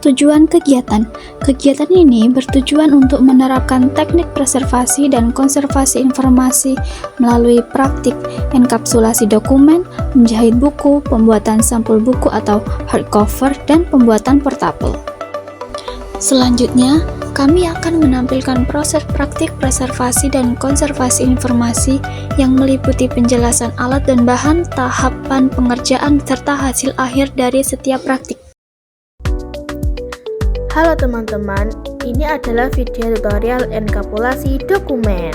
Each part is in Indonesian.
Tujuan kegiatan. Kegiatan ini bertujuan untuk menerapkan teknik preservasi dan konservasi informasi melalui praktik enkapsulasi dokumen, menjahit buku, pembuatan sampul buku atau hardcover, dan pembuatan portable. Selanjutnya, kami akan menampilkan proses praktik preservasi dan konservasi informasi yang meliputi penjelasan alat dan bahan, tahapan pengerjaan, serta hasil akhir dari setiap praktik. Halo teman-teman, ini adalah video tutorial enkapsulasi dokumen.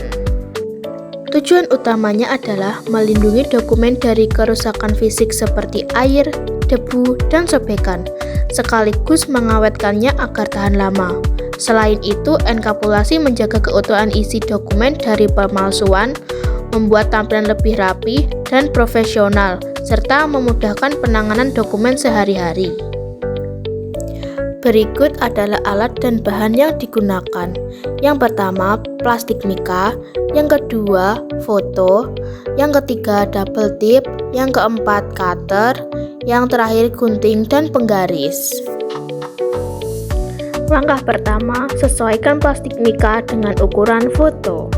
Tujuan utamanya adalah melindungi dokumen dari kerusakan fisik seperti air, debu, dan sobekan, sekaligus mengawetkannya agar tahan lama. Selain itu, enkapsulasi menjaga keutuhan isi dokumen dari pemalsuan, membuat tampilan lebih rapi dan profesional, serta memudahkan penanganan dokumen sehari-hari. Berikut adalah alat dan bahan yang digunakan. Yang pertama, plastik mika. Yang kedua, foto. Yang ketiga, double tip. Yang keempat, cutter. Yang terakhir, gunting dan penggaris. Langkah pertama, sesuaikan plastik mika dengan ukuran foto.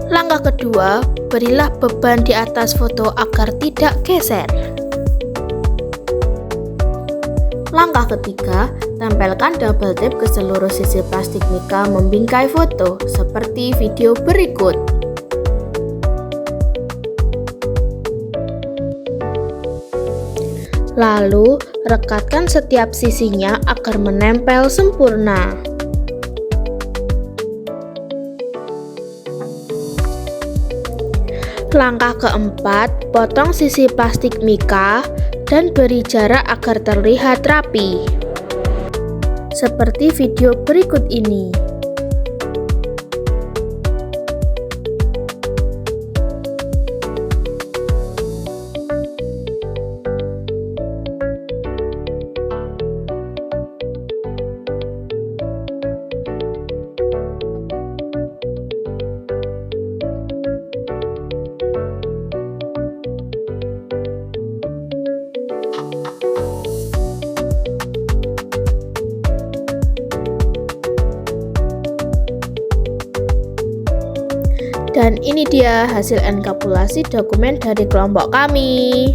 Langkah kedua, berilah beban di atas foto agar tidak geser. Langkah ketiga, tempelkan double tape ke seluruh sisi plastik mika membingkai foto, seperti video berikut. Lalu, rekatkan setiap sisinya agar menempel sempurna. Langkah keempat, potong sisi plastik mika dan beri jarak agar terlihat rapi. Seperti video berikut ini. Dan ini dia hasil enkapsulasi dokumen dari kelompok kami.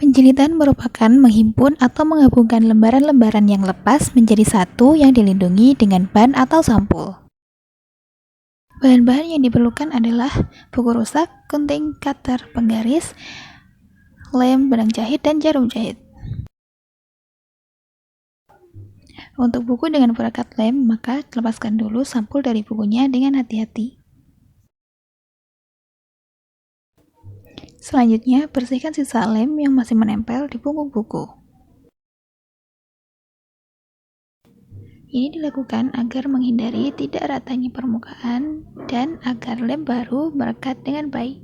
Penjilitan merupakan menghimpun atau menggabungkan lembaran-lembaran yang lepas menjadi satu yang dilindungi dengan ban atau sampul. Bahan-bahan yang diperlukan adalah buku rusak, gunting, cutter, penggaris, lem, benang jahit, dan jarum jahit. Untuk buku dengan perekat lem, maka lepaskan dulu sampul dari bukunya dengan hati-hati. Selanjutnya, bersihkan sisa lem yang masih menempel di punggung buku. Ini dilakukan agar menghindari tidak ratanya permukaan dan agar lem baru merekat dengan baik.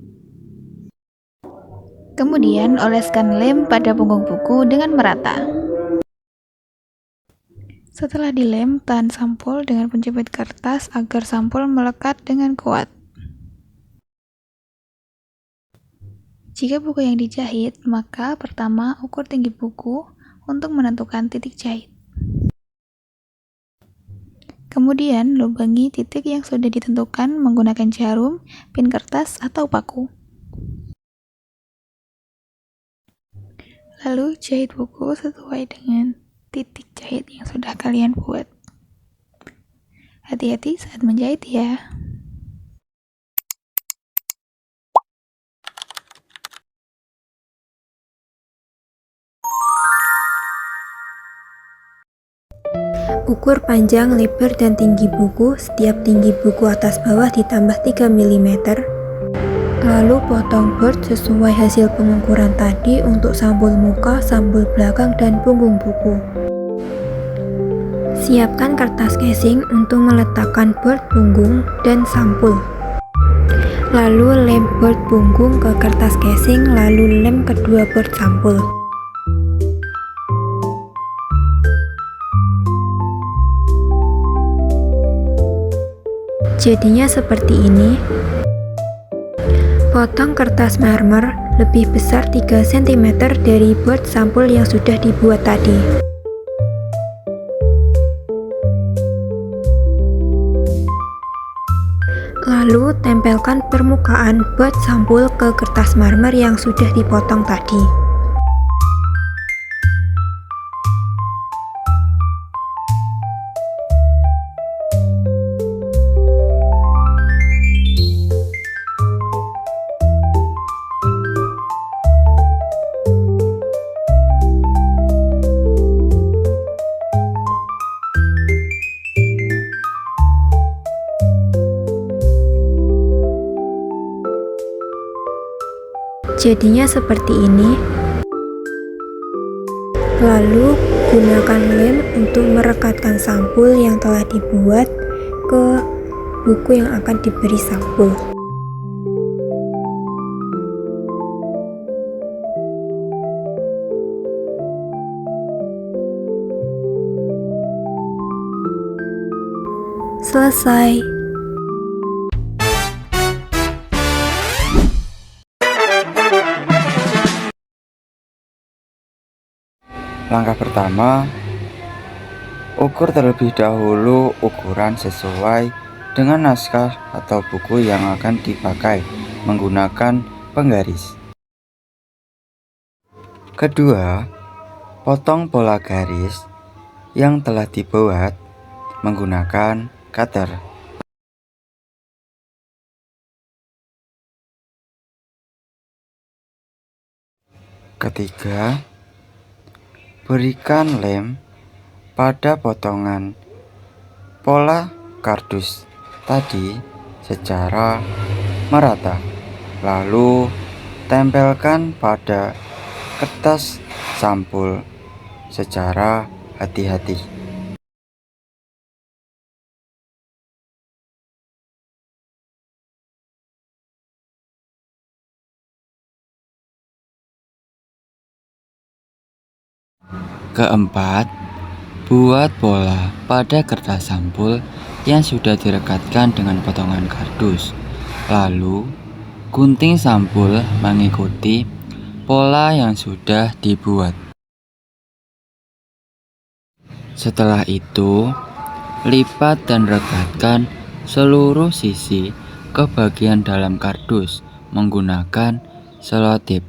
Kemudian, oleskan lem pada punggung buku dengan merata. Setelah dilem, tahan sampul dengan penjepit kertas agar sampul melekat dengan kuat. Jika buku yang dijahit, maka pertama ukur tinggi buku untuk menentukan titik jahit. Kemudian, lubangi titik yang sudah ditentukan menggunakan jarum, pin kertas, atau paku. Lalu, jahit buku sesuai dengan titik jahit yang sudah kalian buat. Hati-hati saat menjahit ya. Ukur panjang, lebar, dan tinggi buku. Setiap tinggi buku atas bawah ditambah 3 mm. Lalu potong board sesuai hasil pengukuran tadi untuk sampul muka, sampul belakang, dan punggung buku. Siapkan kertas casing untuk meletakkan board punggung dan sampul. Lalu lem board punggung ke kertas casing, lalu lem kedua board sampul. Jadinya seperti ini. Potong kertas marmer lebih besar 3 cm dari board sampul yang sudah dibuat tadi. Lalu tempelkan permukaan board sampul ke kertas marmer yang sudah dipotong tadi. Jadinya seperti ini. Lalu gunakan lem untuk merekatkan sampul yang telah dibuat ke buku yang akan diberi sampul. Selesai. Langkah pertama, ukur terlebih dahulu ukuran sesuai dengan naskah atau buku yang akan dipakai menggunakan penggaris. Kedua, potong pola garis yang telah dibuat menggunakan cutter. Ketiga, berikan lem pada potongan pola kardus tadi secara merata, lalu tempelkan pada kertas sampul secara hati-hati. Keempat, buat pola pada kertas sampul yang sudah direkatkan dengan potongan kardus. Lalu, gunting sampul mengikuti pola yang sudah dibuat. Setelah itu, lipat dan rekatkan seluruh sisi ke bagian dalam kardus menggunakan selotip.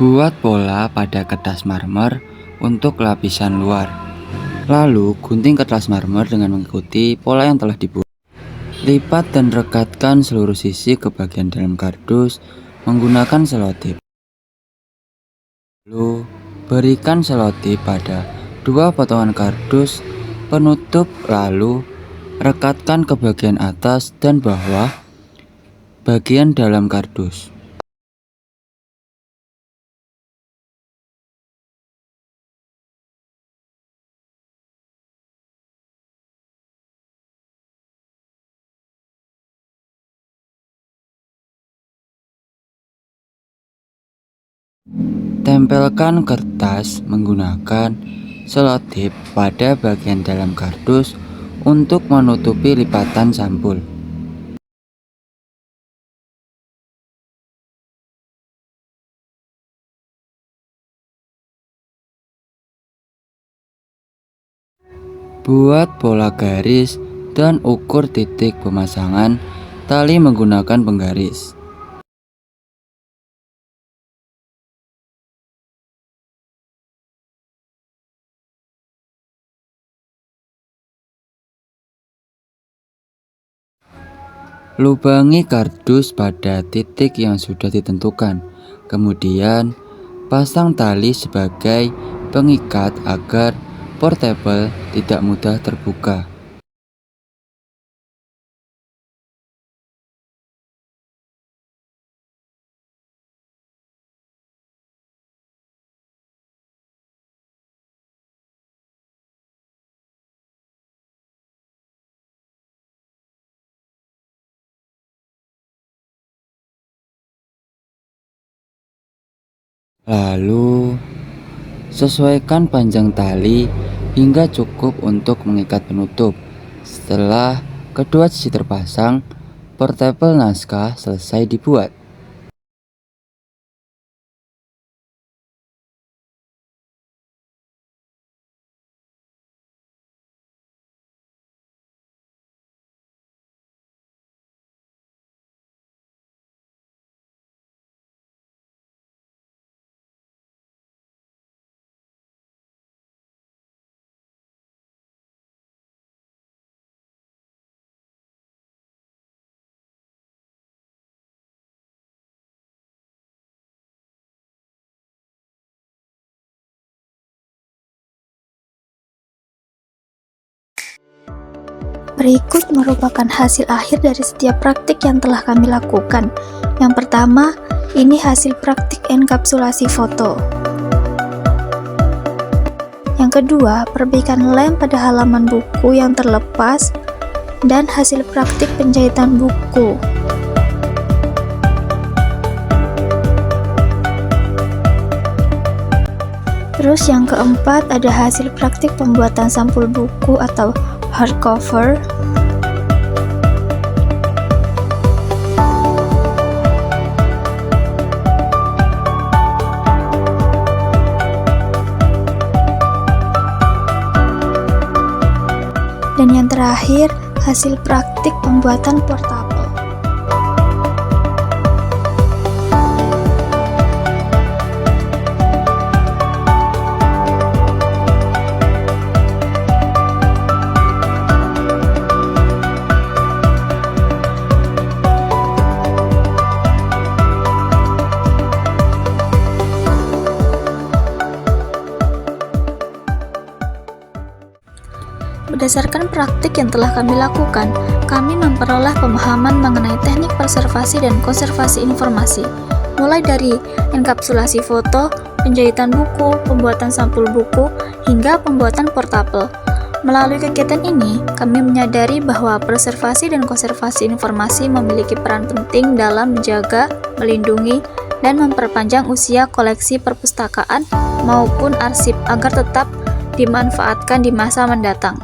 Buat pola pada kertas marmer untuk lapisan luar. Lalu gunting kertas marmer dengan mengikuti pola yang telah dibuat. Lipat dan rekatkan seluruh sisi ke bagian dalam kardus menggunakan selotip. Lalu berikan selotip pada dua potongan kardus penutup, lalu rekatkan ke bagian atas dan bawah bagian dalam kardus. Tempelkan kertas menggunakan selotip pada bagian dalam kardus untuk menutupi lipatan sampul. Buat pola garis dan ukur titik pemasangan tali menggunakan penggaris. Lubangi kardus pada titik yang sudah ditentukan. Kemudian, pasang tali sebagai pengikat agar portable tidak mudah terbuka. Lalu, sesuaikan panjang tali hingga cukup untuk mengikat penutup. Setelah kedua sisi terpasang, portable naskah selesai dibuat. Berikut merupakan hasil akhir dari setiap praktik yang telah kami lakukan. Yang pertama, ini hasil praktik enkapsulasi foto. Yang kedua, perbaikan lem pada halaman buku yang terlepas dan hasil praktik penjahitan buku. Terus yang keempat, ada hasil praktik pembuatan sampul buku atau hardcover. Dan yang terakhir, hasil praktik pembuatan portable. Berdasarkan praktik yang telah kami lakukan, kami memperoleh pemahaman mengenai teknik preservasi dan konservasi informasi, mulai dari enkapsulasi foto, penjahitan buku, pembuatan sampul buku, hingga pembuatan portable. Melalui kegiatan ini, kami menyadari bahwa preservasi dan konservasi informasi memiliki peran penting dalam menjaga, melindungi, dan memperpanjang usia koleksi perpustakaan maupun arsip agar tetap dimanfaatkan di masa mendatang.